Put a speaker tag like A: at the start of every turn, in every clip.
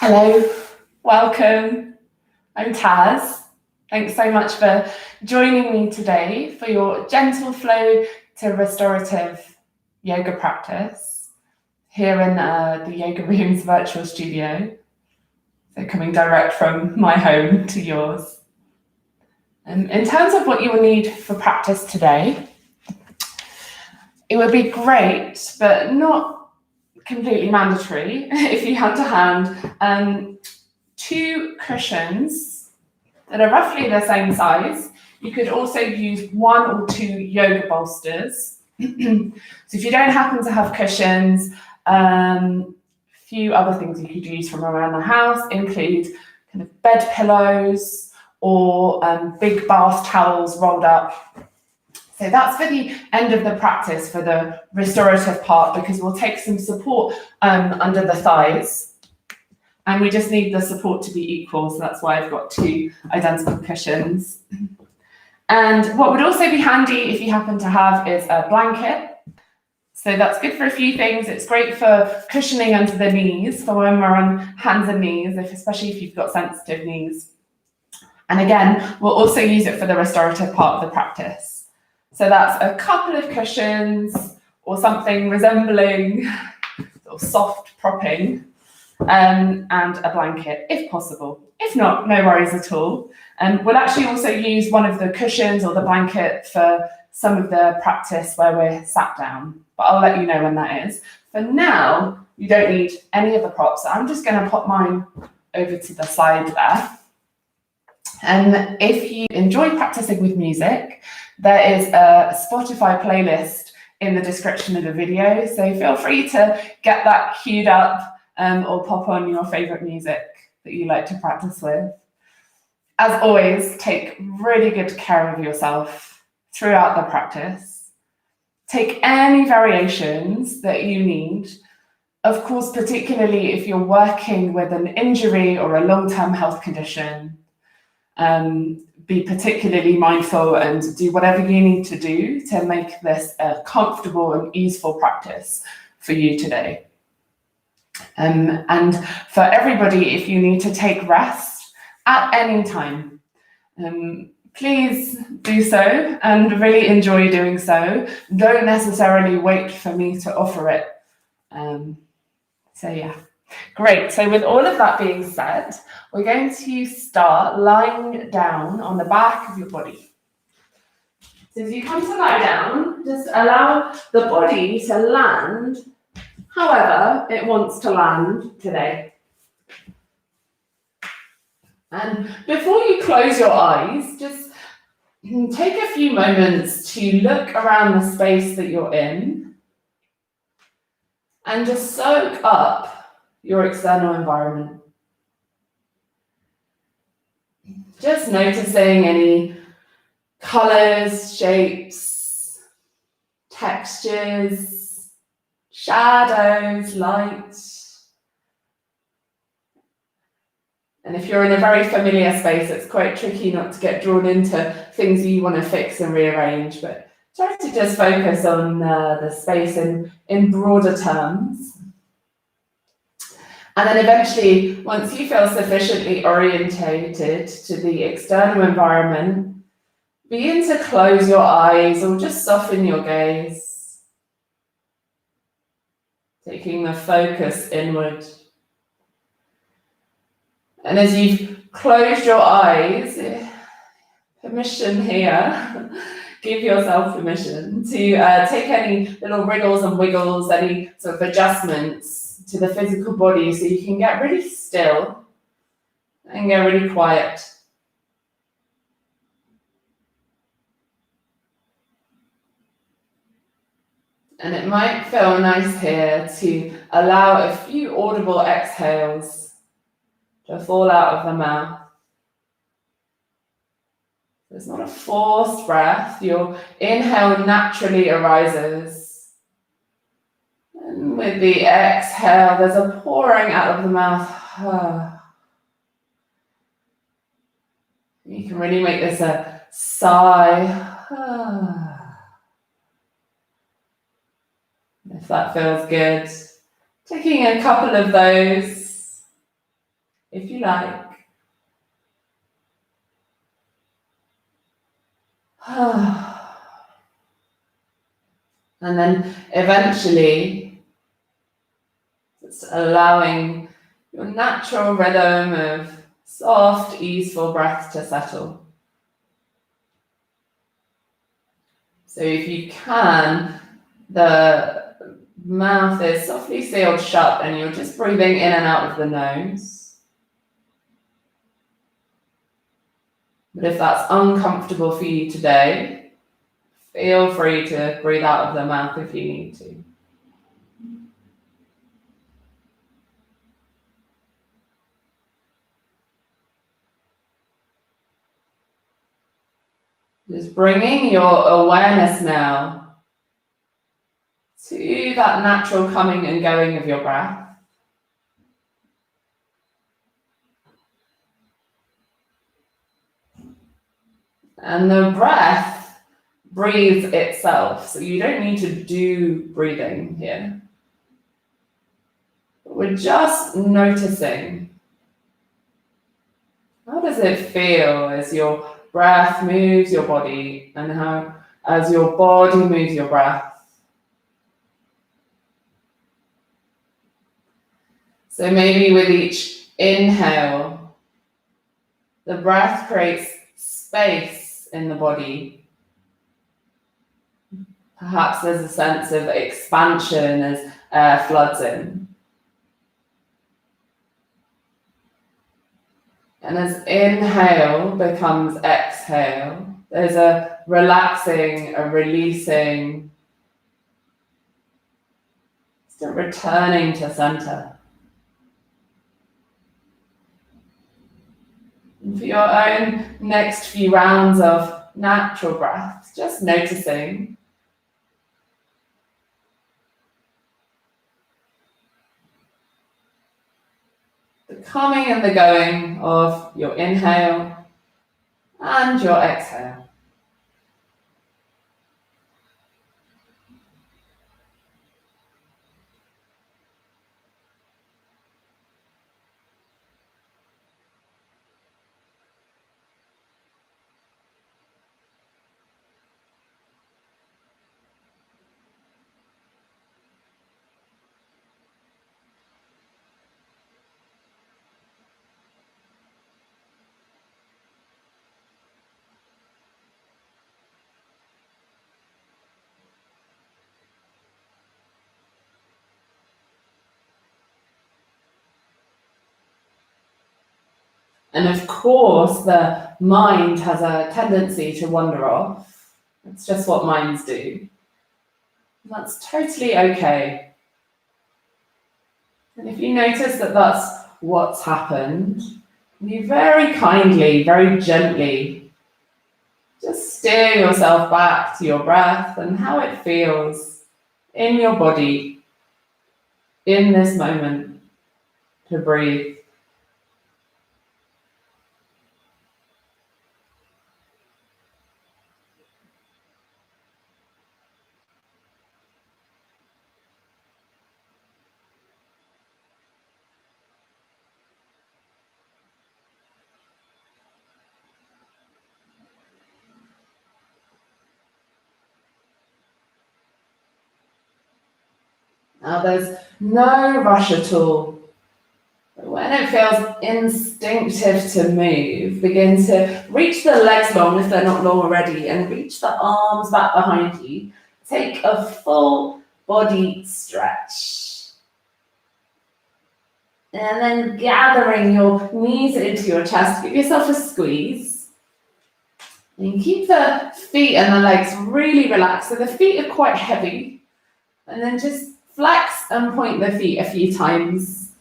A: Hello, welcome. I'm Taz. Thanks so much for joining me today for your gentle flow to restorative yoga practice here in the Yoga Rooms virtual studio. So coming direct from my home to yours. In terms of what you will need for practice today, it would be great, but not completely mandatory, if you had to hand 2 cushions that are roughly the same size. You could also use 1 or 2 yoga bolsters. So if you don't happen to have cushions, a few other things you could use from around the house include kind of bed pillows or big bath towels rolled up. So that's for the end of the practice, for the restorative part, because we'll take some support under the thighs. And we just need the support to be equal, so that's why I've got 2 identical cushions. And what would also be handy if you happen to have is a blanket. So that's good for a few things. It's great for cushioning under the knees, for when we're on hands and knees, especially if you've got sensitive knees. And again, we'll also use it for the restorative part of the practice. So that's a couple of cushions or something resembling sort of soft propping. And a blanket, if possible. If not, no worries at all. We'll actually also use one of the cushions or the blanket for some of the practice where we're sat down, but I'll let you know when that is. For now, you don't need any of the props. I'm just going to pop mine over to the side there. And if you enjoy practicing with music, there is a Spotify playlist in the description of the video, so feel free to get that queued up. Or pop on your favourite music that you like to practice with. As always, take really good care of yourself throughout the practice. Take any variations that you need. Of course, particularly if you're working with an injury or a long-term health condition, be particularly mindful and do whatever you need to do to make this a comfortable and easeful practice for you today. And for everybody, if you need to take rest at any time, please do so and really enjoy doing so. Don't necessarily wait for me to offer it. So yeah, great. So with all of that being said, we're going to start lying down on the back of your body. So as you come to lie down, just allow the body to land however it wants to land today. And before you close your eyes, just take a few moments to look around the space that you're in and just soak up your external environment. Just noticing any colors, shapes, textures, shadows, light. And if you're in a very familiar space, it's quite tricky not to get drawn into things you want to fix and rearrange, but try to just focus on the space in broader terms. And then eventually, once you feel sufficiently orientated to the external environment, begin to close your eyes or just soften your gaze. Taking the focus inward. And as you've closed your eyes, permission here, give yourself permission to take any little wriggles and wiggles, any sort of adjustments to the physical body so you can get really still and get really quiet. And it might feel nice here to allow a few audible exhales to fall out of the mouth. It's not a forced breath. Your inhale naturally arises. And with the exhale, there's a pouring out of the mouth. You can really make this a sigh. If that feels good. Taking a couple of those. if you like. And then eventually, it's allowing your natural rhythm of soft, easeful breath to settle. So if you can, the mouth is softly sealed shut and you're just breathing in and out of the nose. But if that's uncomfortable for you today, feel free to breathe out of the mouth if you need to. Just bringing your awareness now to that natural coming and going of your breath. And the breath breathes itself, so you don't need to do breathing here. We're just noticing. How does it feel as your breath moves your body, and how as your body moves your breath? So maybe with each inhale, the breath creates space in the body. Perhaps there's a sense of expansion as air floods in. And as inhale becomes exhale, there's a relaxing, a releasing, just a returning to center. And for your own next few rounds of natural breaths, just noticing the coming and the going of your inhale and your exhale. And of course, the mind has a tendency to wander off. It's just what minds do. That's totally okay. And if you notice that that's what's happened, you very kindly, very gently, just steer yourself back to your breath and how it feels in your body in this moment to breathe. Now there's no rush at all. When it feels instinctive to move, begin to reach the legs long if they're not long already, and reach the arms back behind you. Take a full body stretch. And then gathering your knees into your chest, give yourself a squeeze. And keep the feet and the legs really relaxed. So the feet are quite heavy. And then just flex and point the feet a few times.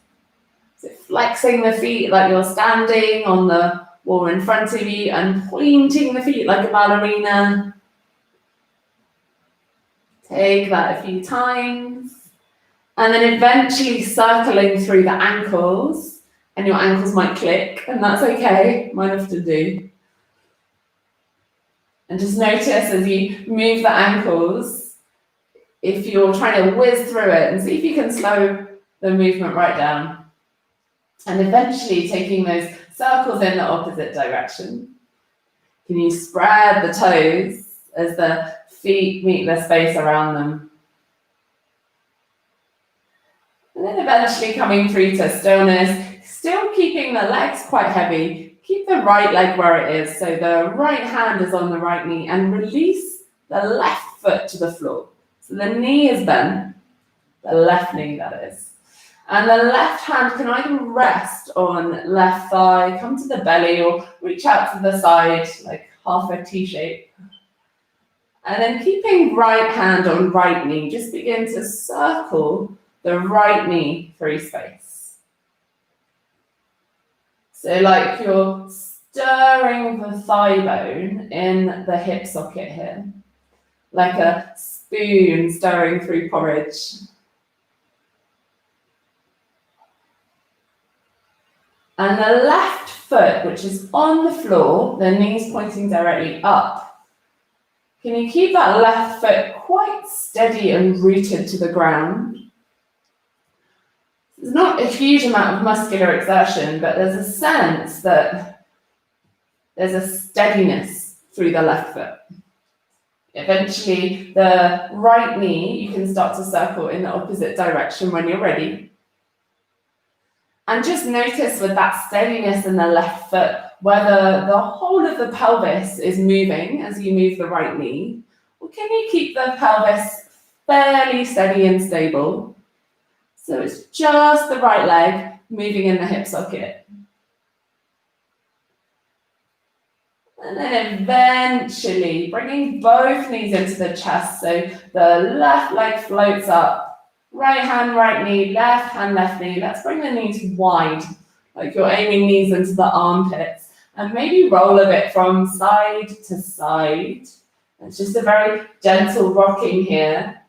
A: So flexing the feet like you're standing on the wall in front of you and pointing the feet like a ballerina. Take that a few times. And then eventually circling through the ankles. And your ankles might click, and that's okay. Mine often do. And just notice as you move the ankles, if you're trying to whiz through it, and see if you can slow the movement right down. And eventually taking those circles in the opposite direction. Can you spread the toes as the feet meet the space around them? And then eventually coming through to stillness, still keeping the legs quite heavy. Keep the right leg where it is, so the right hand is on the right knee, and release the left foot to the floor. So the knee is bent, the left knee that is. And the left hand can either rest on left thigh, come to the belly, or reach out to the side, like half a T shape. And then keeping right hand on right knee, just begin to circle the right knee free space. So like you're stirring the thigh bone in the hip socket here, like a spoon stirring through porridge. And the left foot, which is on the floor, the knees pointing directly up. Can you keep that left foot quite steady and rooted to the ground? There's not a huge amount of muscular exertion, but there's a sense that there's a steadiness through the left foot. Eventually, the right knee, you can start to circle in the opposite direction when you're ready. And just notice with that steadiness in the left foot, whether the whole of the pelvis is moving as you move the right knee, or can you keep the pelvis fairly steady and stable? So it's just the right leg moving in the hip socket. And then eventually bringing both knees into the chest, so the left leg floats up. Right hand, right knee, left hand, left knee. Let's bring the knees wide, like you're aiming knees into the armpits. And maybe roll a bit from side to side. It's just a very gentle rocking here.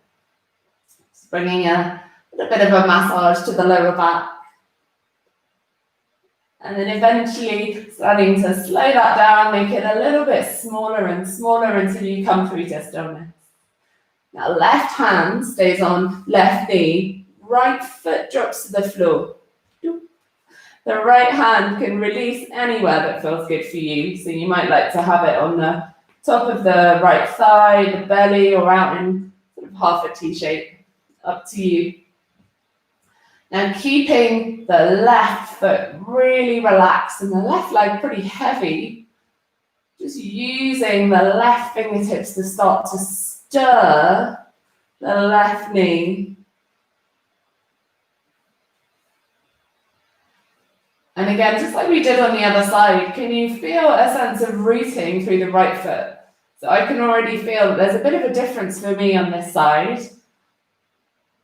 A: Just bringing a bit of a massage to the lower back. And then eventually starting to slow that down, make it a little bit smaller and smaller until you come through to stillness. Now left hand stays on left knee, right foot drops to the floor. The right hand can release anywhere that feels good for you. So you might like to have it on the top of the right thigh, the belly, or out in sort of half a T shape. Up to you. Now keeping the left foot really relaxed and the left leg pretty heavy, just using the left fingertips to start to stir the left knee. And again, just like we did on the other side, can you feel a sense of rooting through the right foot? So I can already feel that there's a bit of a difference for me on this side.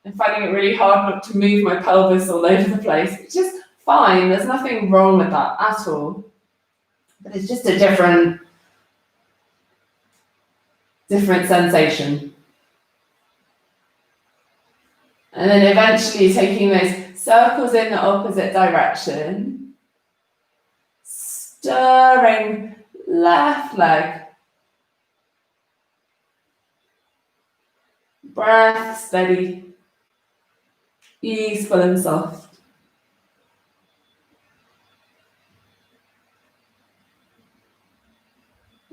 A: I'm finding it really hard not to move my pelvis all over the place, which is fine. There's nothing wrong with that at all. But it's just a different sensation. And then eventually taking those circles in the opposite direction, stirring left leg. Breath steady, easeful and soft.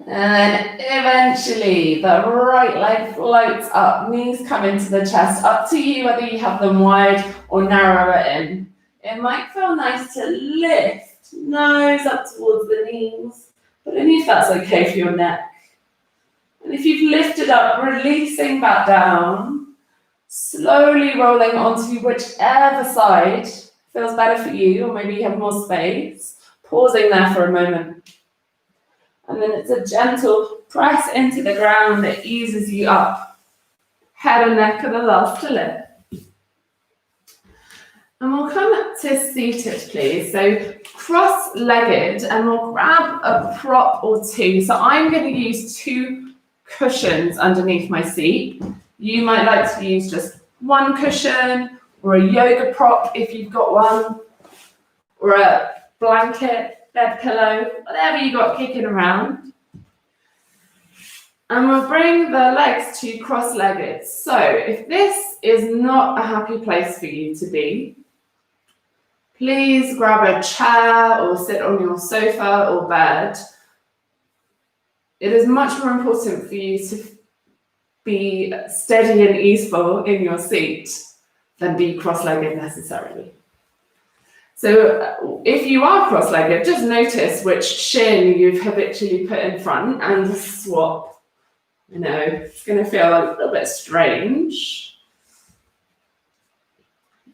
A: And then eventually the right leg floats up, knees come into the chest, up to you whether you have them wide or narrower in. It might feel nice to lift, nose up towards the knees, but only if that's okay for your neck. And if you've lifted up, releasing back down, slowly rolling onto whichever side feels better for you, or maybe you have more space, pausing there for a moment. And then it's a gentle press into the ground that eases you up. Head and neck are the last to lift. And we'll come to seated, please. So cross-legged, and we'll grab a prop or two. So I'm going to use 2 cushions underneath my seat. You might like to use just 1 cushion, or a yoga prop if you've got one, or a blanket, bed pillow, whatever you got kicking around. And we'll bring the legs to cross-legged. So if this is not a happy place for you to be, Please grab a chair or sit on your sofa or bed. It is much more important for you to be steady and easeful in your seat than be cross-legged necessarily. So if you are cross-legged, just notice which shin you've habitually put in front and swap. I know, it's going to feel a little bit strange.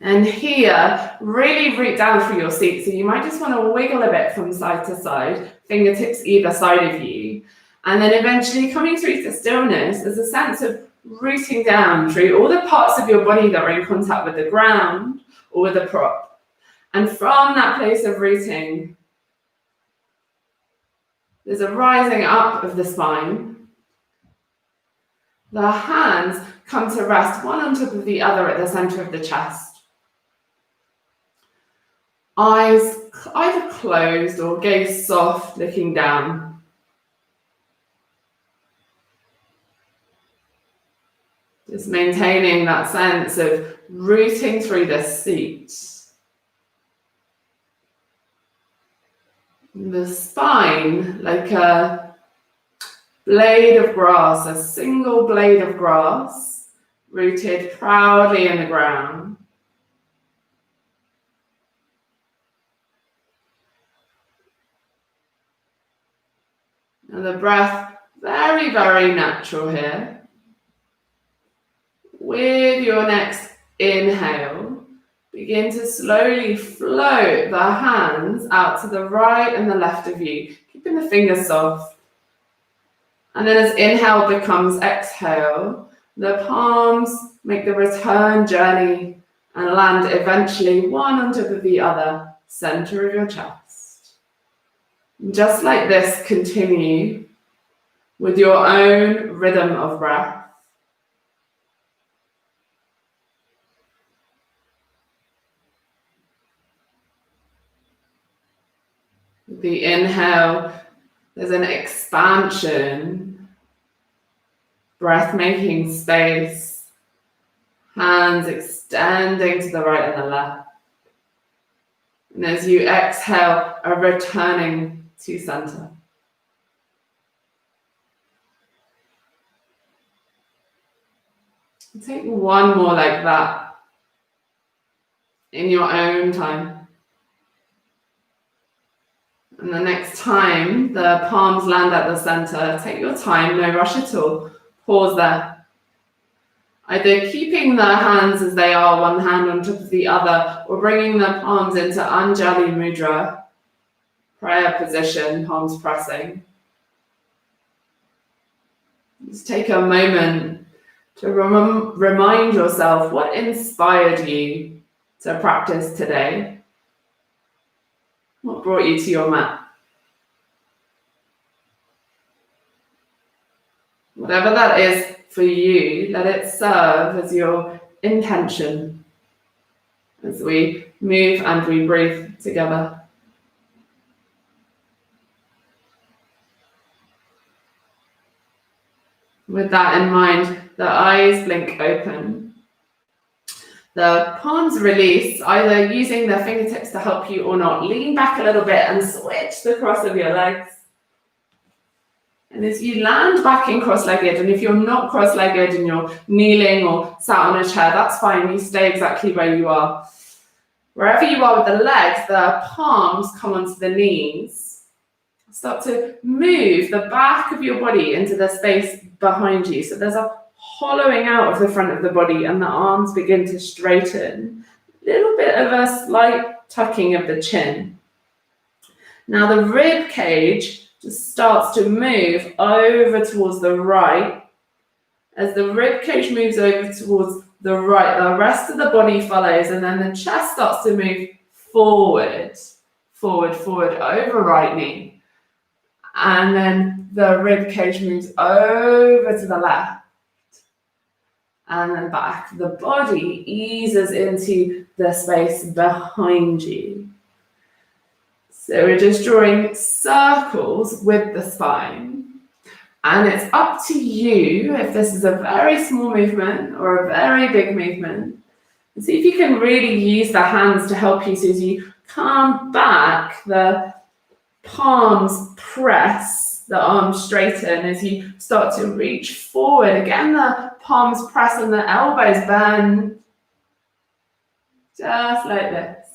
A: And here, really root down through your seat. So you might just want to wiggle a bit from side to side, fingertips either side of you. And then eventually coming through to stillness, there's a sense of rooting down through all the parts of your body that are in contact with the ground or with the prop. And from that place of rooting, there's a rising up of the spine. The hands come to rest one on top of the other at the center of the chest. Eyes either closed or gaze soft, looking down. Just maintaining that sense of rooting through the seat. The spine, like a blade of grass, a single blade of grass, rooted proudly in the ground. And the breath, very, very natural here. With your next inhale, begin to slowly float the hands out to the right and the left of you, keeping the fingers soft. And then as inhale becomes exhale, the palms make the return journey and land eventually one on top of the other, center of your chest. And just like this, continue with your own rhythm of breath. The inhale, there's an expansion, breath making space, hands extending to the right and the left. And as you exhale, are returning to center. Take one more like that in your own time. And the next time the palms land at the center, take your time, no rush at all. Pause there. Either keeping the hands as they are, one hand on top of the other, or bringing the palms into Anjali Mudra, prayer position, palms pressing. Just take a moment to remind yourself what inspired you to practice today. What brought you to your mat? Whatever that is for you, let it serve as your intention as we move and we breathe together. With that in mind, the eyes blink open. The palms release, either using the fingertips to help you or not. Lean back a little bit and switch the cross of your legs. And as you land back in cross-legged, and if you're not cross-legged and you're kneeling or sat on a chair, that's fine. You stay exactly where you are. Wherever you are with the legs, the palms come onto the knees. Start to move the back of your body into the space behind you. So there's a hollowing out of the front of the body and the arms begin to straighten. A little bit of a slight tucking of the chin. Now the rib cage just starts to move over towards the right. As the rib cage moves over towards the right, the rest of the body follows, and then the chest starts to move forward, over right knee. And then the rib cage moves over to the left. And then back. The body eases into the space behind you. So we're just drawing circles with the spine. And it's up to you if this is a very small movement or a very big movement. And see if you can really use the hands to help you. So as you come back, the palms press, the arms straighten as you start to reach forward. Again, the palms press and the elbows bend. Just like this.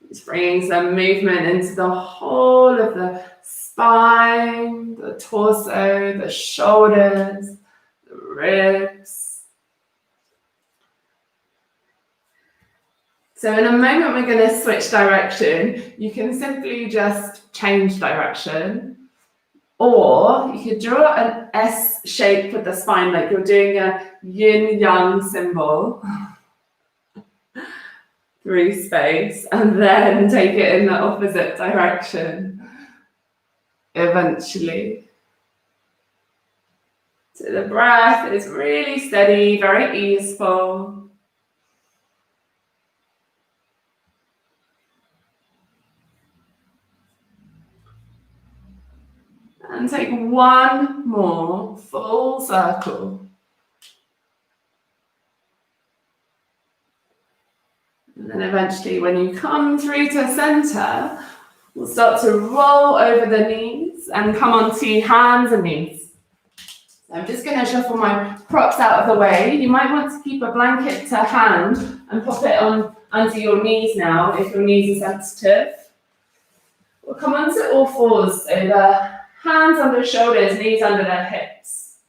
A: Just bringing some movement into the whole of the spine, the torso, the shoulders, the ribs. So in a moment, we're going to switch direction. You can simply just change direction. Or you could draw an S shape with the spine, like you're doing a yin-yang symbol through space, and then take it in the opposite direction eventually. So the breath is really steady, very easeful. And take one more full circle. And then eventually, when you come through to center, we'll start to roll over the knees and come onto hands and knees. So I'm just going to shuffle my props out of the way. You might want to keep a blanket to hand and pop it on under your knees now if your knees are sensitive. We'll come onto all fours, so the hands under shoulders, knees under the hips.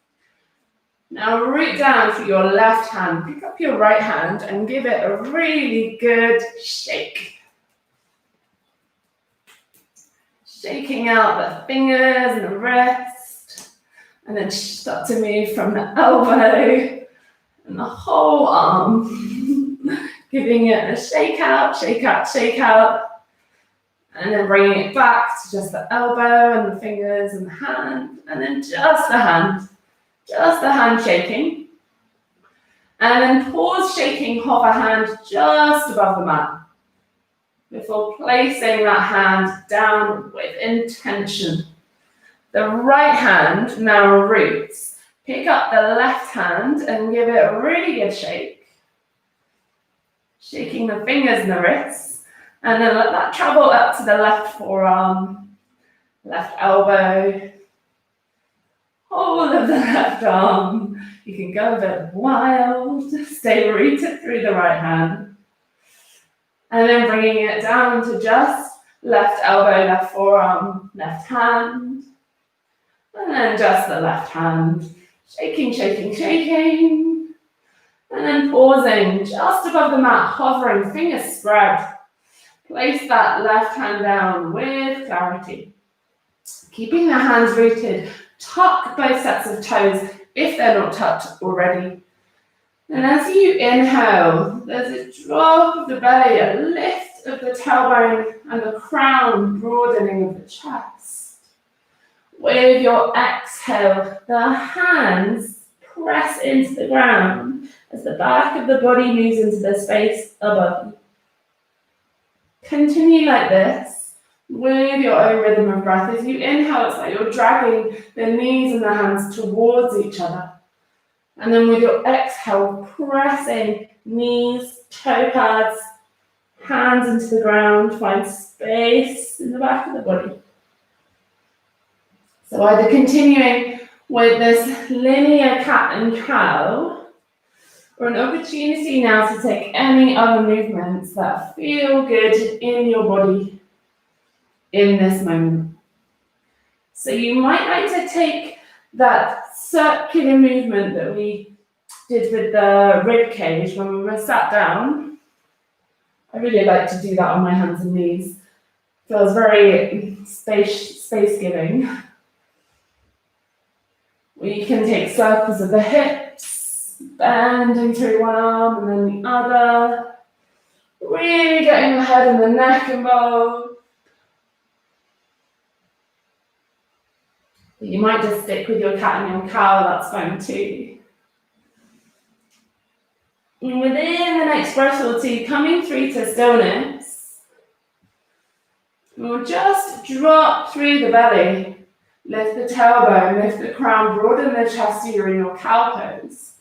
A: Now root down for your left hand. Pick up your right hand and give it a really good shake. Shaking out the fingers and the wrist. And then start to move from the elbow and the whole arm. Giving it a shake out, shake out, shake out. And then bringing it back to just the elbow and the fingers and the hand. And then just the hand. Just the hand shaking. And then pause shaking, hover hand just above the mat. Before placing that hand down with intention. The right hand now roots. Pick up the left hand and give it a really good shake. Shaking the fingers and the wrists. And then let that travel up to the left forearm, left elbow, whole of the left arm. You can go a bit wild. Stay rooted through the right hand. And then bringing it down to just left elbow, left forearm, left hand. And then just the left hand. Shaking, shaking, shaking. And then pausing just above the mat, hovering, fingers spread. Place that left hand down with clarity. Keeping the hands rooted, tuck both sets of toes if they're not tucked already. And as you inhale, there's a drop of the belly, a lift of the tailbone and the crown, broadening of the chest. With your exhale, the hands press into the ground as the back of the body moves into the space above you. Continue like this with your own rhythm of breath. As you inhale, it's like you're dragging the knees and the hands towards each other. And then with your exhale, pressing knees, toe pads, hands into the ground, find space in the back of the body. So either continuing with this linear cat and cow, or an opportunity now to take any other movements that feel good in your body in this moment. So you might like to take that circular movement that we did with the rib cage when we were sat down. I really like to do that on my hands and knees. Feels very space-giving. We can take circles of the hips, bending through one arm and then the other. Really getting the head and the neck involved. You might just stick with your cat and your cow, that's fine too. And within the next breath or two, coming through to stillness, we'll just drop through the belly. Lift the tailbone, lift the crown, broaden the chest, you're in your cow pose.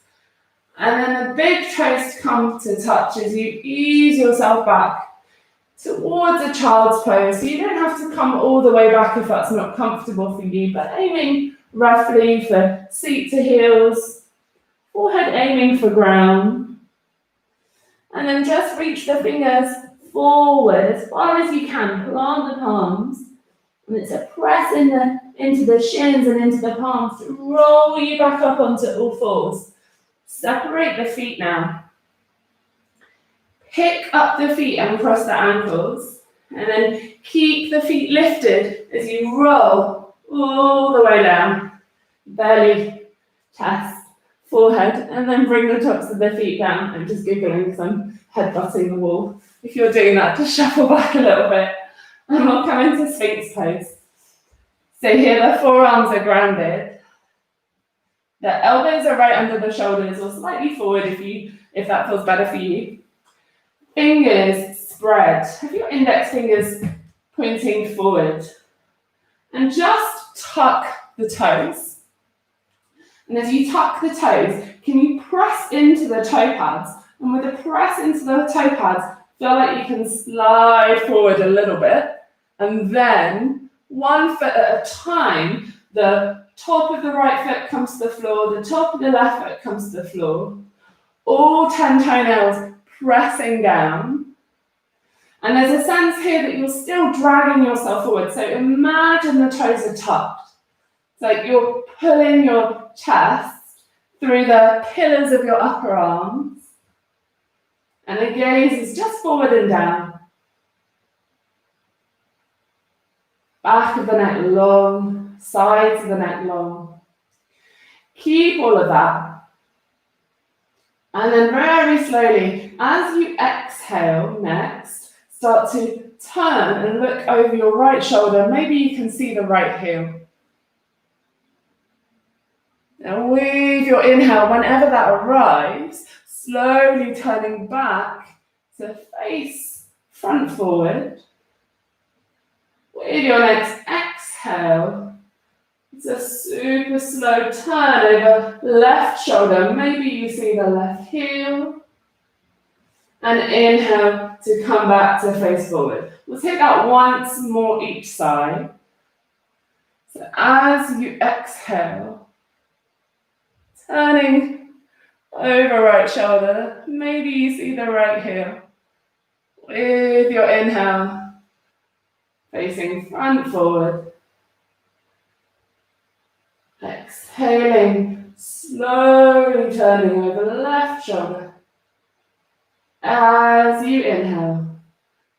A: And then the big toes come to touch as you ease yourself back towards a child's pose. So you don't have to come all the way back if that's not comfortable for you, but aiming roughly for seat to heels, forehead aiming for ground. And then just reach the fingers forward as far as you can. Plant the palms. And it's a press into the shins and into the palms to roll you back up onto all fours. Separate the feet now. Pick up the feet and cross the ankles. And then keep the feet lifted as you roll all the way down. Belly, chest, forehead, and then bring the tops of the feet down. I'm just giggling because I'm headbutting the wall. If you're doing that, just shuffle back a little bit. And we'll come into Sphinx pose. So here the forearms are grounded. The elbows are right under the shoulders or slightly forward if that feels better for you. Fingers spread. Have your index fingers pointing forward. And just tuck the toes. And as you tuck the toes, can you press into the toe pads? And with a press into the toe pads, feel like you can slide forward a little bit. And then, one foot at a time, the top of the right foot comes to the floor, the top of the left foot comes to the floor. All 10 toenails pressing down. And there's a sense here that you're still dragging yourself forward. So imagine the toes are tucked. It's like you're pulling your chest through the pillars of your upper arms. And the gaze is just forward and down. Back of the neck long, sides of the neck long. Keep all of that. And then very slowly, as you exhale next, start to turn and look over your right shoulder. Maybe you can see the right heel. Now with your inhale, whenever that arrives, slowly turning back to face front forward. With your next exhale, it's a super slow turn over left shoulder. Maybe you see the left heel. And inhale to come back to face forward. We'll take that once more each side. So as you exhale, turning over right shoulder, maybe you see the right heel. With your inhale, facing front forward. Exhaling, slowly turning over the left shoulder. As you inhale,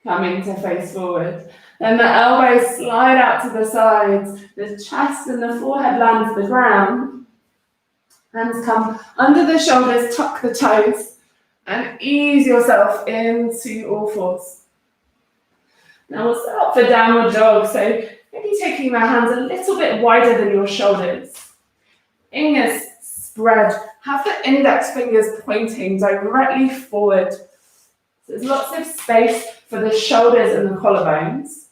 A: coming to face forward. Then the elbows slide out to the sides, the chest and the forehead land to the ground. Hands come under the shoulders, tuck the toes, and ease yourself into all fours. Now we'll set up for downward dog, so maybe taking the hands a little bit wider than your shoulders. Fingers spread, have the index fingers pointing directly forward. So there's lots of space for the shoulders and the collarbones.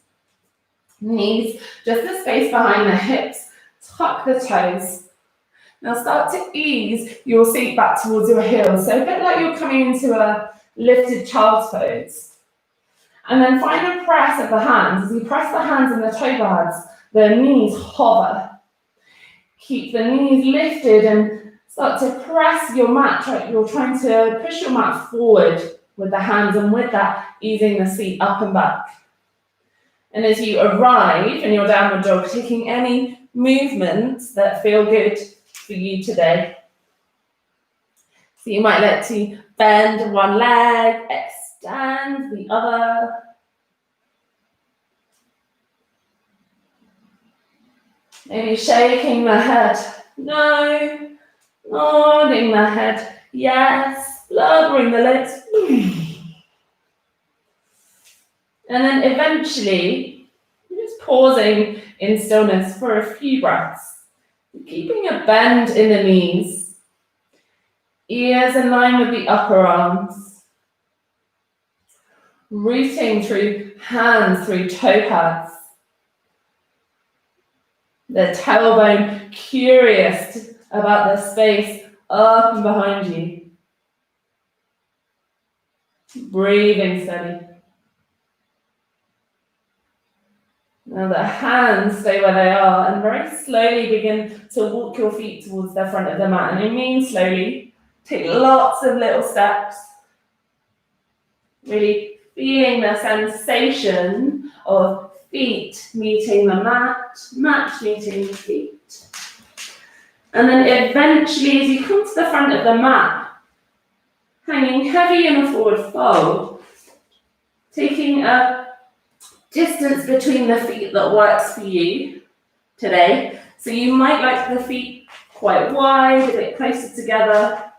A: Knees, just the space behind the hips, tuck the toes. Now start to ease your seat back towards your heels, so a bit like you're coming into a lifted child's pose. And then find a press of the hands. As you press the hands and the toe pads, the knees hover. Keep the knees lifted and start to press your mat. You're trying to push your mat forward with the hands, and with that, easing the seat up and back. And as you arrive in your downward dog, taking any movements that feel good for you today. So you might let to bend one leg, extend the other. Maybe shaking the head, no. Nodding the head, yes. Lowering the lips. And then eventually, just pausing in stillness for a few breaths. Keeping a bend in the knees. Ears in line with the upper arms. Rooting through hands, through toe pads. The tailbone curious about the space up and behind you. Breathing steady. Now the hands stay where they are and very slowly begin to walk your feet towards the front of the mat. And I mean slowly. Take lots of little steps. Really feeling the sensation of feet meeting the mat, mat meeting the feet. And then eventually, as you come to the front of the mat, hanging heavy in a forward fold, taking a distance between the feet that works for you today. So you might like the feet quite wide, a bit closer together.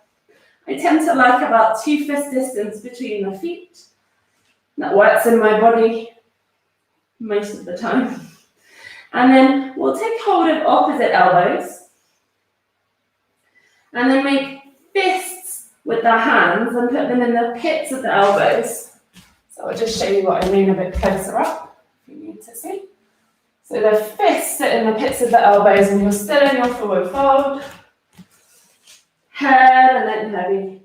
A: I tend to like about 2 fist distance between the feet. That works in my body most of the time. And then we'll take hold of opposite elbows. And then make fists with the hands and put them in the pits of the elbows. So I'll just show you what I mean a bit closer up, if you need to see. So the fists sit in the pits of the elbows and you're still in your forward fold. Head and then heavy.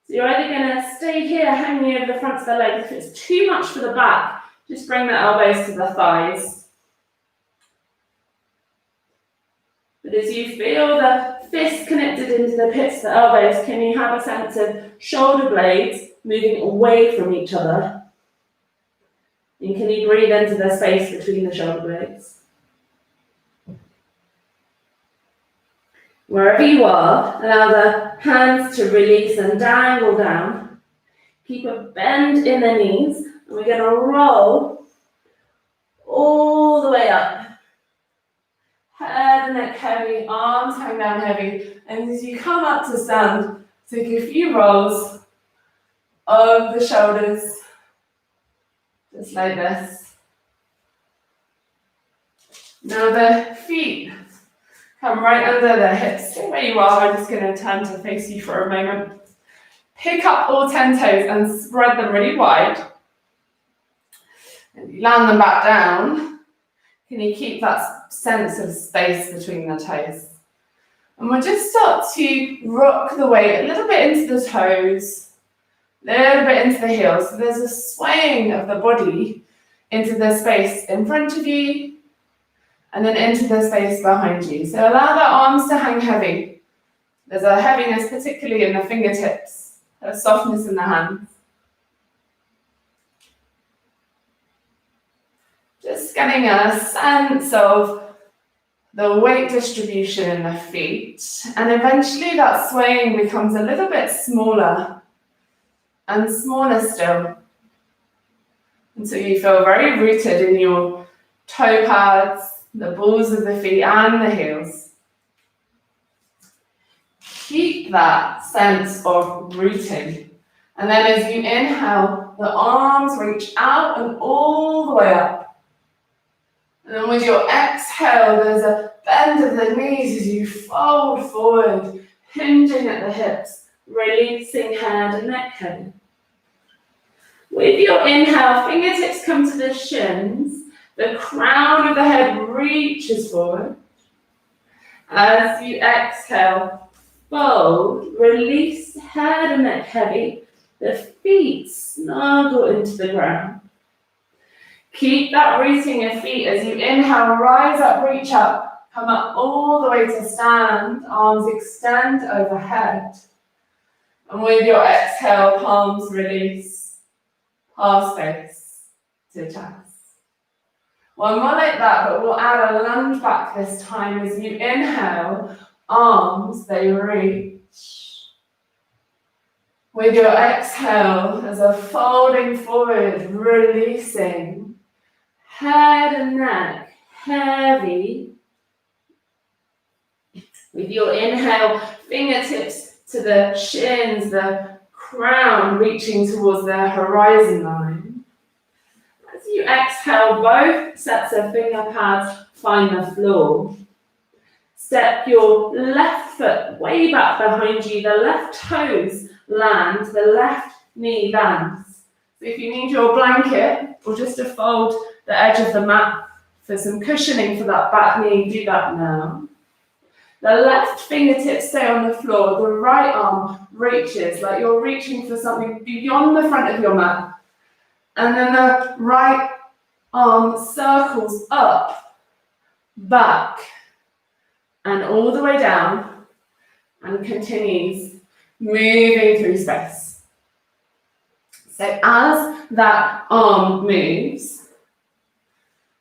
A: So you're either going to stay here hanging over the front of the legs. If it's too much for the back, just bring the elbows to the thighs. But as you feel the fists connected into the pits of the elbows, can you have a sense of shoulder blades moving away from each other? And can you breathe into the space between the shoulder blades? Wherever you are, allow the hands to release and dangle down. Keep a bend in the knees, and we're going to roll all the way up. Head and neck heavy, arms hang down heavy. And as you come up to stand, take a few rolls of the shoulders, just like this. Now the feet come right under the hips. Stay where you are. I'm just going to turn to face you for a moment. Pick up all 10 toes and spread them really wide. And you land them back down. Can you keep that sense of space between the toes? And we'll just start to rock the weight a little bit into the toes, a little bit into the heels. So there's a swaying of the body into the space in front of you and then into the space behind you. So allow the arms to hang heavy. There's a heaviness, particularly in the fingertips, a softness in the hands. Just getting a sense of the weight distribution in the feet, and eventually that swaying becomes a little bit smaller and smaller still, until you feel very rooted in your toe pads, the balls of the feet and the heels. Keep that sense of rooting, and then as you inhale, the arms reach out and all the way up. And then with your exhale, there's a bend of the knees as you fold forward, hinging at the hips, releasing head and neck heavy. With your inhale, fingertips come to the shins, the crown of the head reaches forward. As you exhale, fold, release head and neck heavy, the feet snuggle into the ground. Keep that rooting of feet as you inhale, rise up, reach up, come up all the way to stand, arms extend overhead. And with your exhale, palms release, palm space to chest. One more like that, but we'll add a lunge back this time as you inhale, arms, they reach. With your exhale, there's a folding forward, releasing. Head and neck heavy. With your inhale, fingertips to the shins, the crown reaching towards the horizon line. As you exhale, both sets of finger pads find the floor. Step your left foot way back behind you. The left toes land, the left knee lands. So if you need your blanket or just to fold the edge of the mat for some cushioning for that back knee, do that now. The left fingertips stay on the floor, the right arm reaches like you're reaching for something beyond the front of your mat. And then the right Arm circles up, back, and all the way down, and continues moving through space. So as that arm moves,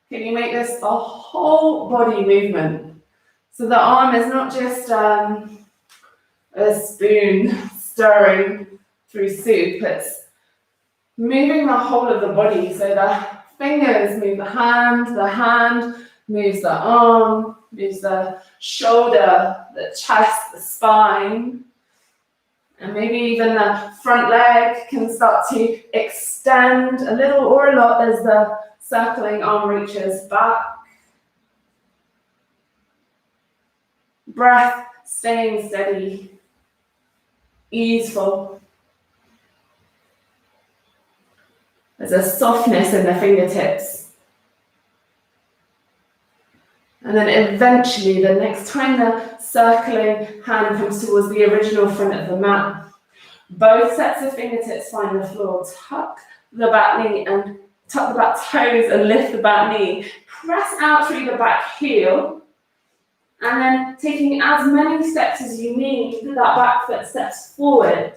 A: can you make this a whole body movement? So the arm is not just a spoon stirring through soup, it's moving the whole of the body. So the fingers move the hand moves the arm, moves the shoulder, the chest, the spine, and maybe even the front leg can start to extend a little or a lot as the circling arm reaches back. Breath staying steady, easeful. There's a softness in the fingertips. And then eventually, the next time the circling hand comes towards the original front of the mat, both sets of fingertips find the floor. Tuck the back knee and tuck the back toes and lift the back knee. Press out through the back heel. And then taking as many steps as you need, that back foot steps forward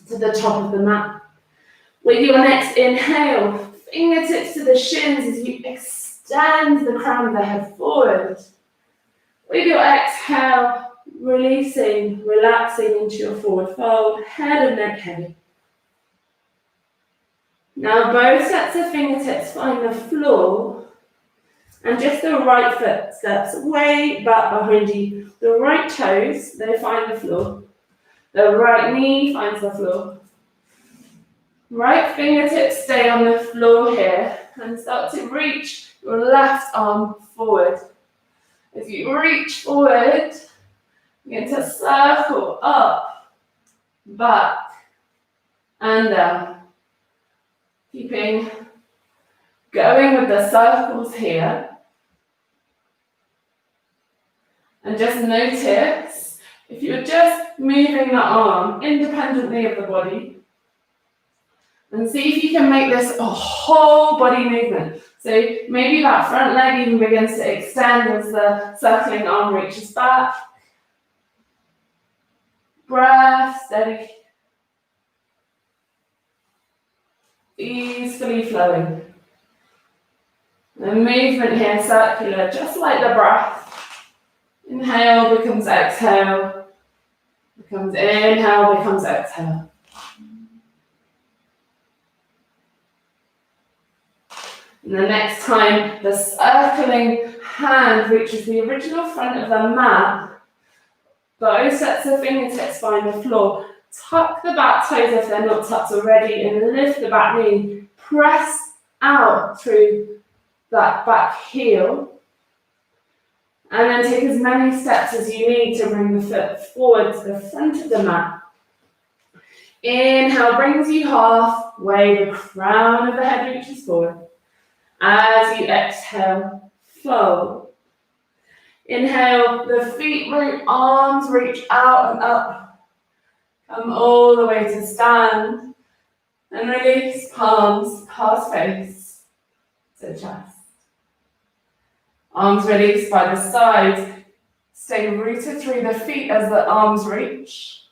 A: to the top of the mat. With your next inhale, fingertips to the shins as you extend the crown of the head forward. With your exhale, releasing, relaxing into your forward fold, head and neck heavy. Now both sets of fingertips find the floor, and just the right foot steps way back behind you. The right toes, they find the floor. The right knee finds the floor. Right fingertips stay on the floor here, and start to reach your left arm forward. As you reach forward, begin to circle up, back, and down. Keeping going with the circles here. And just notice if you're just moving the arm independently of the body, and see if you can make this a whole body movement. So maybe that front leg even begins to extend as the circling arm reaches back. Breath steady. Easily flowing. The movement here circular, just like the breath. Inhale becomes exhale. Becomes inhale, becomes exhale. And the next time the circling hand reaches the original front of the mat, both sets of fingertips find the floor. Tuck the back toes if they're not tucked already, and lift the back knee. Press out through that back heel. And then take as many steps as you need to bring the foot forward to the front of the mat. Inhale brings you halfway, the crown of the head reaches forward. As you exhale, fold. Inhale, the feet root, arms reach out and up. Come all the way to stand. And release palms past face to chest. Arms released by the sides. Stay rooted through the feet as the arms reach.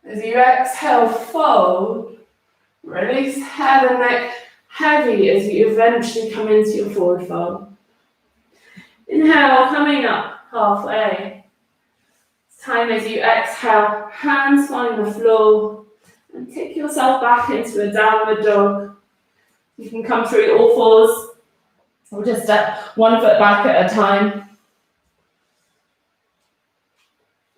A: As you exhale, fold. Release head and neck heavy as you eventually come into your forward fold. Inhale, coming up halfway. It's time as you exhale, hands find the floor, and take yourself back into a downward dog. You can come through all fours, or just step one foot back at a time.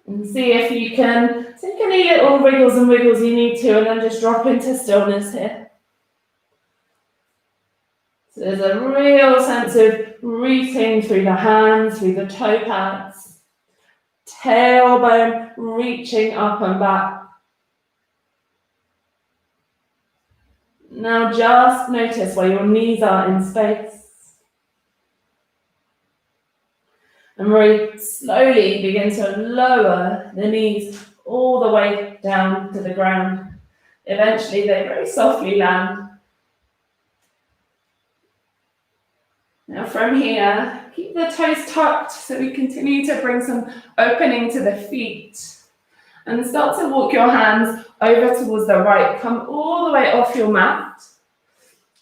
A: And see if you can take any little wriggles and wiggles you need to, and then just drop into stillness here. So there's a real sense of rooting through the hands, through the toe pads, tailbone reaching up and back. Now just notice where your knees are in space. And very slowly begin to lower the knees all the way down to the ground. Eventually they very softly land. Now from here, keep the toes tucked so we continue to bring some opening to the feet. And start to walk your hands over towards the right. Come all the way off your mat.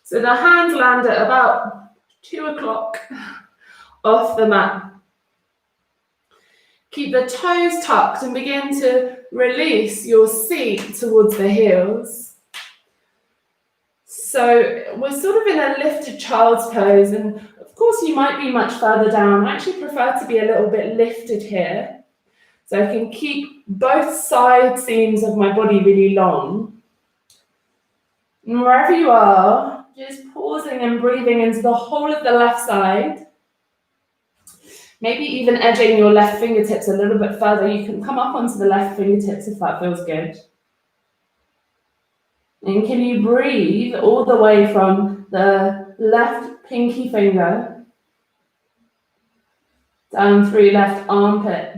A: So the hands land at about 2 o'clock off the mat. Keep the toes tucked and begin to release your seat towards the heels. So we're sort of in a lifted child's pose, and of course you might be much further down. I actually prefer to be a little bit lifted here, so I can keep both side seams of my body really long. And wherever you are, just pausing and breathing into the whole of the left side. Maybe even edging your left fingertips a little bit further. You can come up onto the left fingertips if that feels good. And can you breathe all the way from the left pinky finger down through left armpit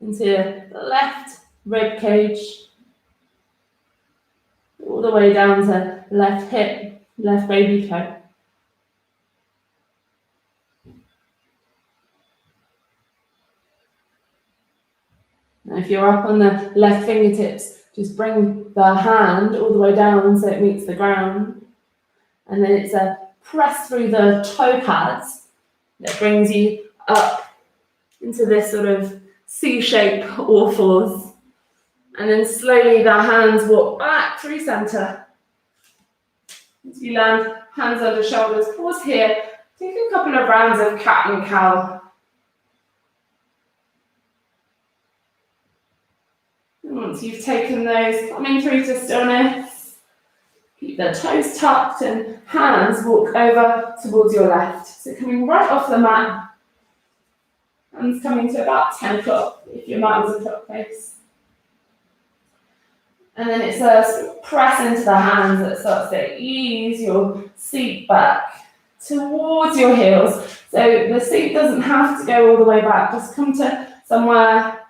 A: into the left rib cage, all the way down to left hip, left baby toe. Now if you're up on the left fingertips, just bring the hand all the way down so it meets the ground. And then it's a press through the toe pads that brings you up into this sort of C shape all fours. And then slowly the hands walk back through center. As you land, hands under shoulders, pause here. Take a couple of rounds of cat and cow. And once you've taken those, coming through to stillness, keep the toes tucked and hands walk over towards your left. So coming right off the mat, hands coming to about 10 o'clock if your mat was a clock face. And then it's a sort of press into the hands that starts to ease your seat back towards your heels. So the seat doesn't have to go all the way back. Just come to somewhere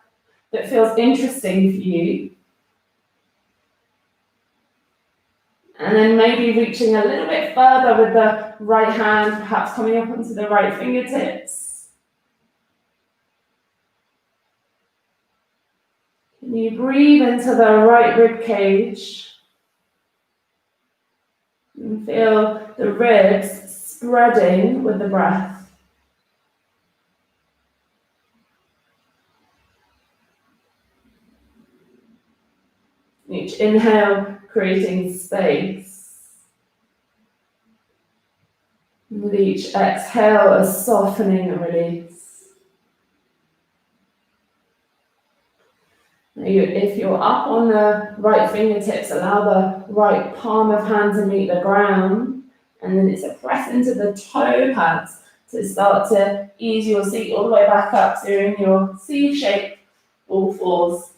A: that feels interesting for you. And then maybe reaching a little bit further with the right hand, perhaps coming up onto the right fingertips. Can you breathe into the right rib cage and feel the ribs spreading with the breath. Each inhale, creating space. And with each exhale, a softening and release. If you're up on the right fingertips, allow the right palm of hand to meet the ground. And then it's a press into the toe pads to start to ease your seat all the way back up. So you're in your C shape, all fours.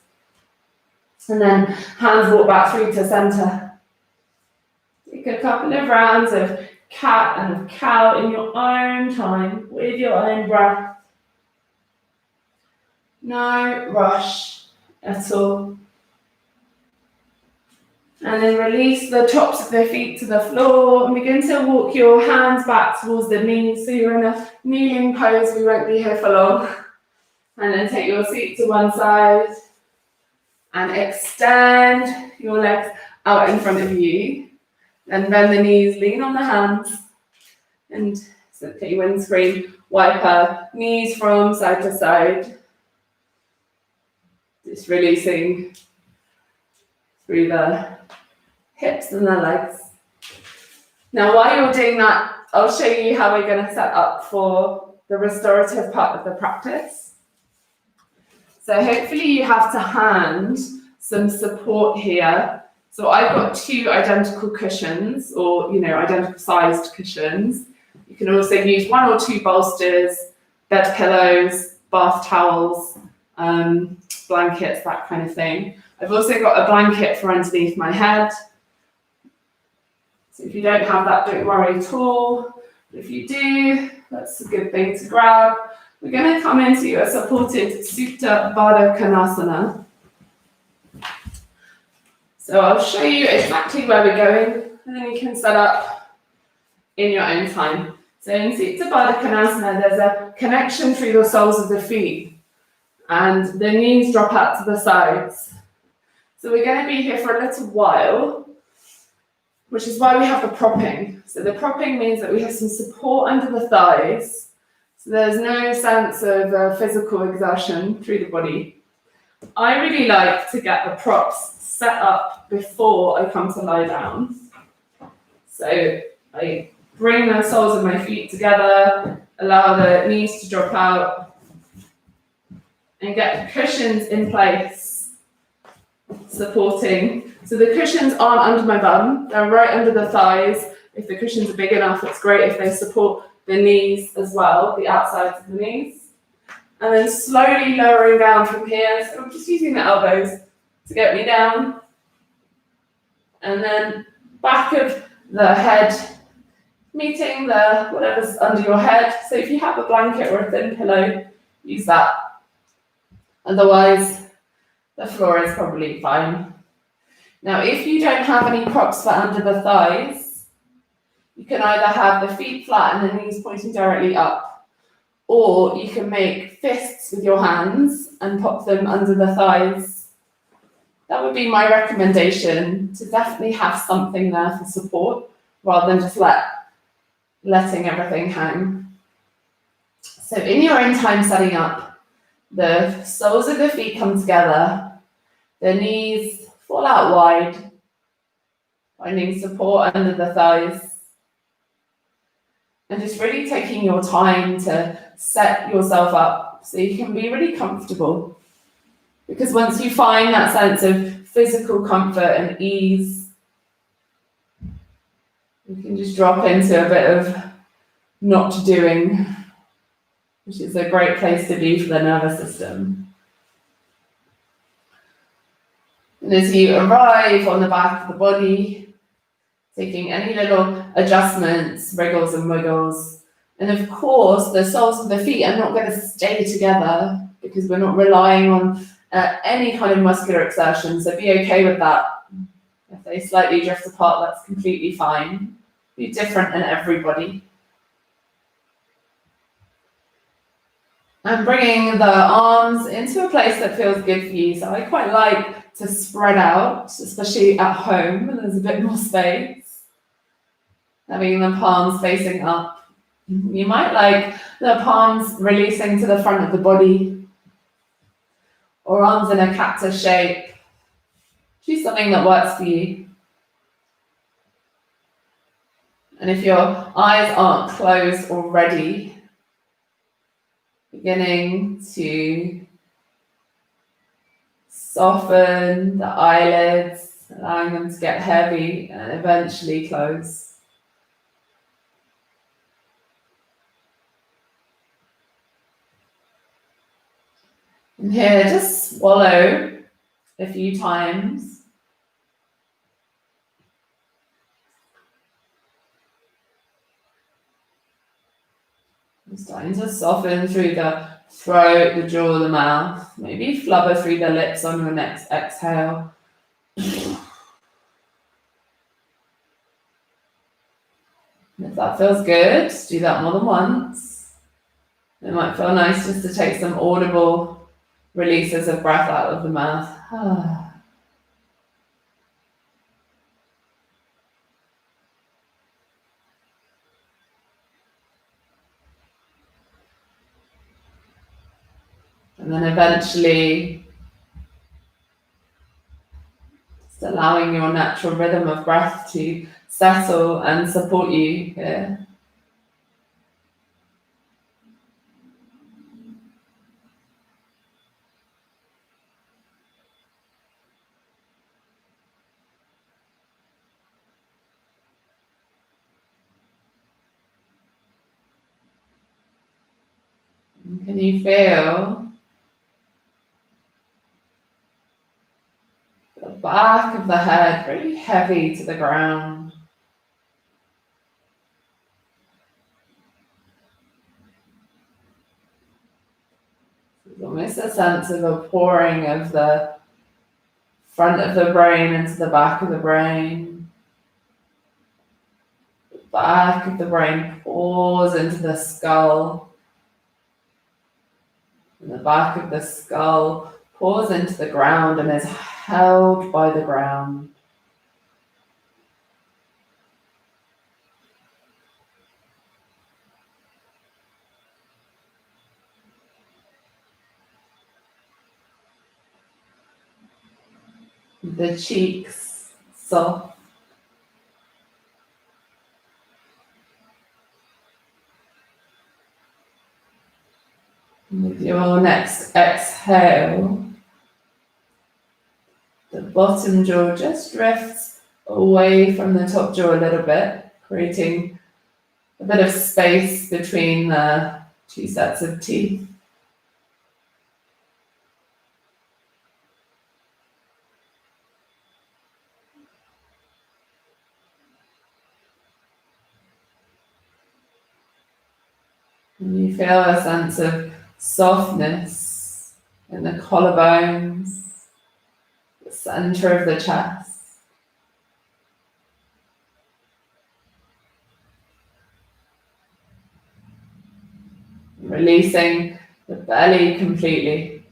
A: And then hands walk back through to center. Take a couple of rounds of cat and cow in your own time, with your own breath. No rush at all. And then release the tops of the feet to the floor and begin to walk your hands back towards the knees. So you're in a kneeling pose, we won't be here for long. And then take your seat to one side and extend your legs out in front of you. Then bend the knees, lean on the hands, and simply windscreen wiper knees from side to side. Just releasing through the hips and the legs. Now, while you're doing that, I'll show you how we're going to set up for the restorative part of the practice. So hopefully you have to hand some support here. So I've got 2 identical cushions, or identical sized cushions. You can also use 1 or 2 bolsters, bed pillows, bath towels, blankets, that kind of thing. I've also got a blanket for underneath my head. So if you don't have that, don't worry at all. But if you do, that's a good thing to grab. We're going to come into a supported Supta Baddha Konasana. So I'll show you exactly where we're going, and then you can set up in your own time. So in Supta Baddha Konasana, there's a connection through the soles of the feet, and the knees drop out to the sides. So we're going to be here for a little while, which is why we have the propping. So the propping means that we have some support under the thighs, so there's no sense of physical exertion through the body. I really like to get the props set up before I come to lie down. So I bring the soles of my feet together, allow the knees to drop out, and get the cushions in place, supporting. So the cushions aren't under my bum, they're right under the thighs. If the cushions are big enough, it's great if they support the knees as well, the outsides of the knees. And then slowly lowering down from here. So I'm just using the elbows to get me down. And then back of the head, meeting the whatever's under your head. So if you have a blanket or a thin pillow, use that. Otherwise, the floor is probably fine. Now, if you don't have any props for under the thighs, you can either have the feet flat and the knees pointing directly up, or you can make fists with your hands and pop them under the thighs. That would be my recommendation, to definitely have something there for support rather than just letting everything hang. So in your own time setting up, the soles of the feet come together, the knees fall out wide, finding support under the thighs, and just really taking your time to set yourself up so you can be really comfortable. Because once you find that sense of physical comfort and ease, you can just drop into a bit of not doing, which is a great place to be for the nervous system. And as you arrive on the back of the body, taking any little adjustments, wriggles and wiggles. And of course, the soles of the feet are not going to stay together because we're not relying on any kind of muscular exertion. So be okay with that. If they slightly drift apart, that's completely fine. Be different in everybody. And bringing the arms into a place that feels good for you. So I quite like to spread out, especially at home when there's a bit more space. Having the palms facing up. You might like the palms releasing to the front of the body, or arms in a cactus shape. Choose something that works for you. And if your eyes aren't closed already, beginning to soften the eyelids, allowing them to get heavy and eventually close. And here, just swallow a few times. I'm starting to soften through the throat, the jaw, the mouth. Maybe flubber through the lips on your next exhale. And if that feels good, do that more than once. It might feel nice just to take some audible releases of breath out of the mouth. And then eventually, just allowing your natural rhythm of breath to settle and support you here. Can you feel the back of the head really heavy to the ground? There's almost a sense of a pouring of the front of the brain into the back of the brain. back of the brain pours into the skull. And the back of the skull pours into the ground and is held by the ground. The cheeks soft. With your next exhale, the bottom jaw just drifts away from the top jaw a little bit, creating a bit of space between the two sets of teeth. And you feel a sense of softness in the collarbones, the center of the chest. Releasing the belly completely.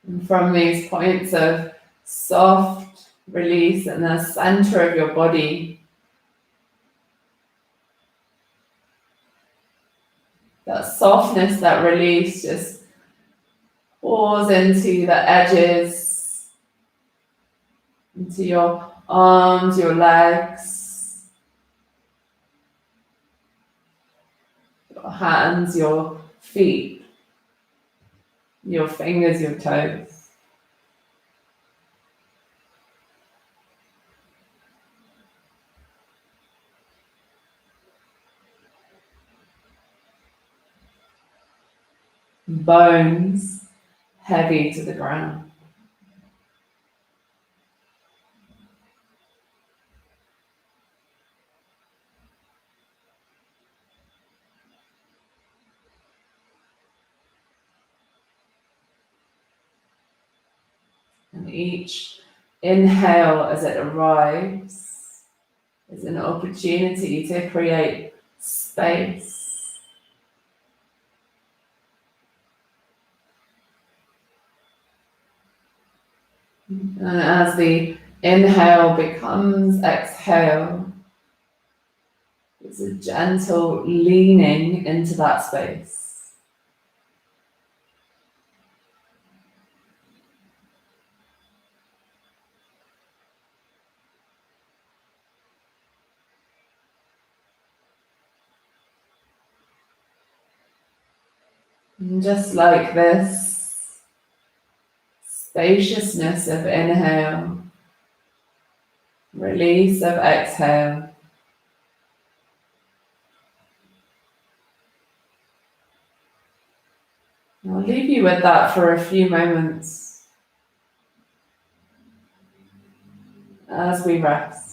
A: And from these points of soft release in the center of your body, that softness, that release just pours into the edges, into your arms, your legs, your hands, your feet, your fingers, your toes. Bones heavy to the ground. And each inhale as it arrives is an opportunity to create space. And as the inhale becomes exhale, it's a gentle leaning into that space. And just like this, spaciousness of inhale, release of exhale. I'll leave you with that for a few moments as we rest.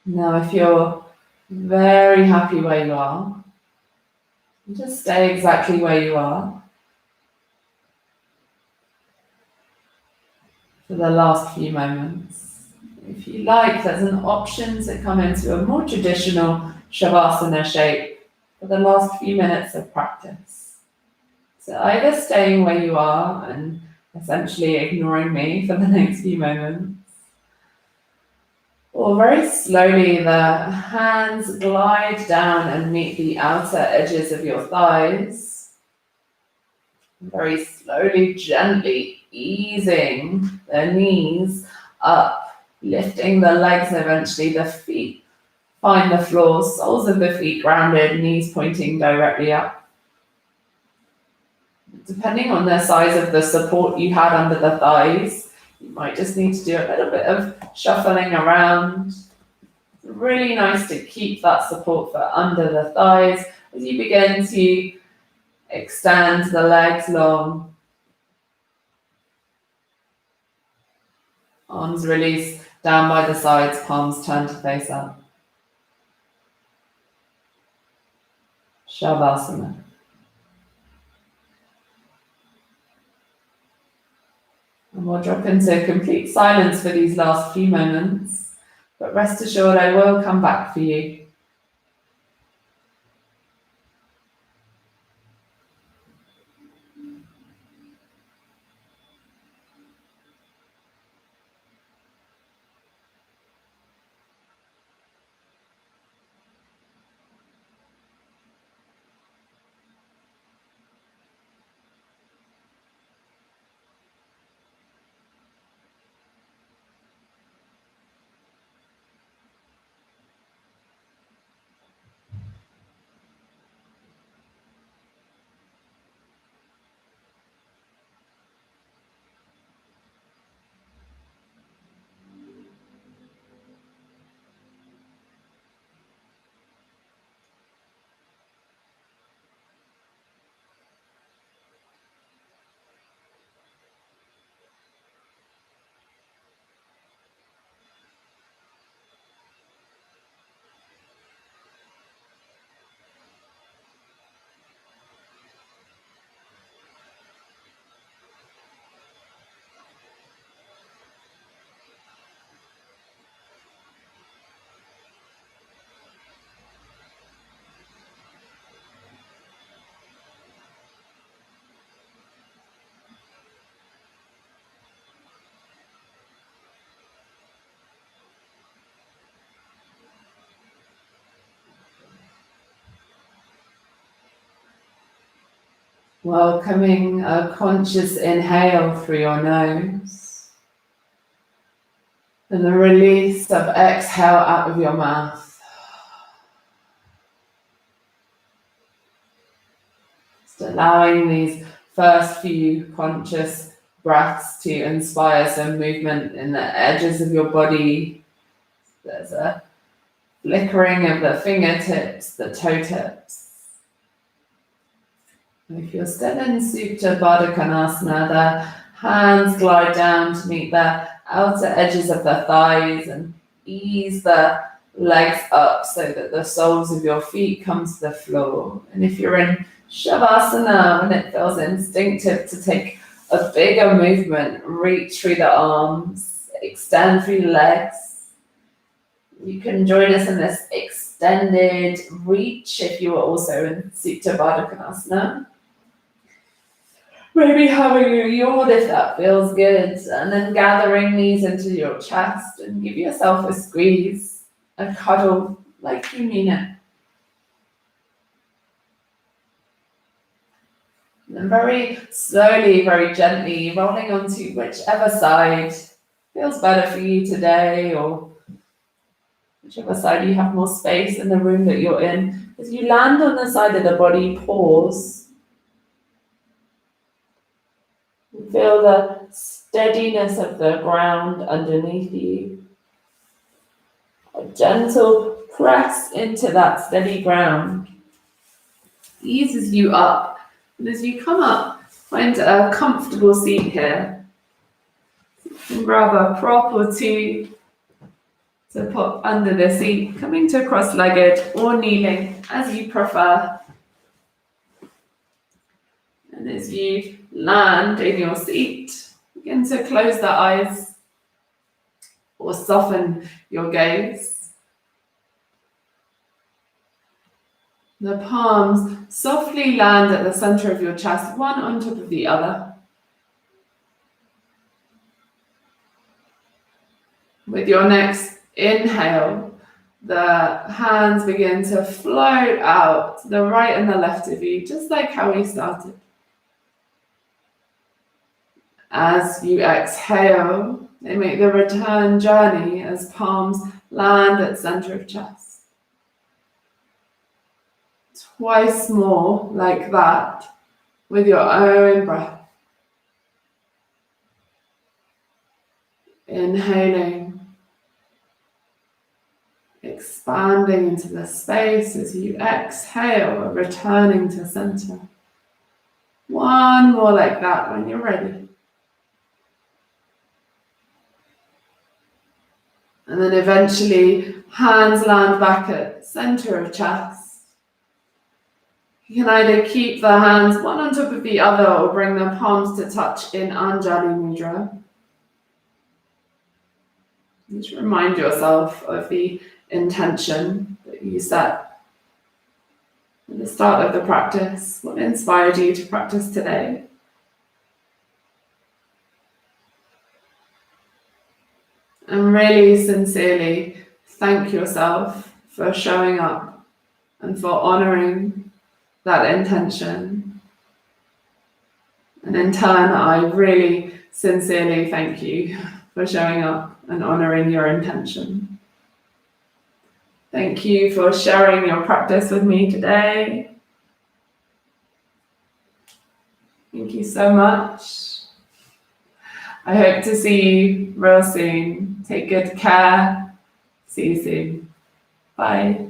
A: Now, if you're very happy where you are, just stay exactly where you are for the last few moments. If you like, there's an option to come into a more traditional Shavasana shape for the last few minutes of practice. So either staying where you are and essentially ignoring me for the next few moments, or very slowly the hands glide down and meet the outer edges of your thighs. Very slowly, gently easing the knees up, lifting the legs, and eventually the feet find the floor, soles of the feet grounded, knees pointing directly up. Depending on the size of the support you had under the thighs, you might just need to do a little bit of shuffling around. It's really nice to keep that support for under the thighs as you begin to extend the legs long. Arms release down by the sides, palms turn to face up. Shavasana. And we'll drop into complete silence for these last few moments, but rest assured I will come back for you. Welcoming a conscious inhale through your nose and the release of exhale out of your mouth. Just allowing these first few conscious breaths to inspire some movement in the edges of your body. There's a flickering of the fingertips, the toe tips. If you're still in Supta Baddha Konasana, the hands glide down to meet the outer edges of the thighs and ease the legs up so that the soles of your feet come to the floor. And if you're in Shavasana, when it feels instinctive to take a bigger movement, reach through the arms, extend through the legs. You can join us in this extended reach if you are also in Supta Baddha Konasana. Maybe having a yawn if that feels good, and then gathering knees into your chest and give yourself a squeeze, a cuddle like you mean it. And then very slowly, very gently rolling onto whichever side feels better for you today, or whichever side you have more space in the room that you're in. As you land on the side of the body, pause. Feel the steadiness of the ground underneath you. A gentle press into that steady ground eases you up. And as you come up, find a comfortable seat here. You can grab a prop or two. to put under the seat, coming to cross-legged or kneeling as you prefer. And as you land in your seat, begin to close the eyes or soften your gaze. The palms softly land at the center of your chest, one on top of the other. With your next inhale, the hands begin to float out to the right and the left of you, just like how we started. As you exhale, they make the return journey as palms land at center of chest. Twice more like that with your own breath. Inhaling, expanding into the space as you exhale, returning to center. One more like that when you're ready. And then eventually, hands land back at center of chest. You can either keep the hands one on top of the other or bring the palms to touch in Anjali Mudra. Just remind yourself of the intention that you set at the start of the practice. What inspired you to practice today? And really sincerely thank yourself for showing up and for honoring that intention. And in turn, I really sincerely thank you for showing up and honoring your intention. Thank you for sharing your practice with me today. Thank you so much. I hope to see you real soon. Take good care. See you soon. Bye.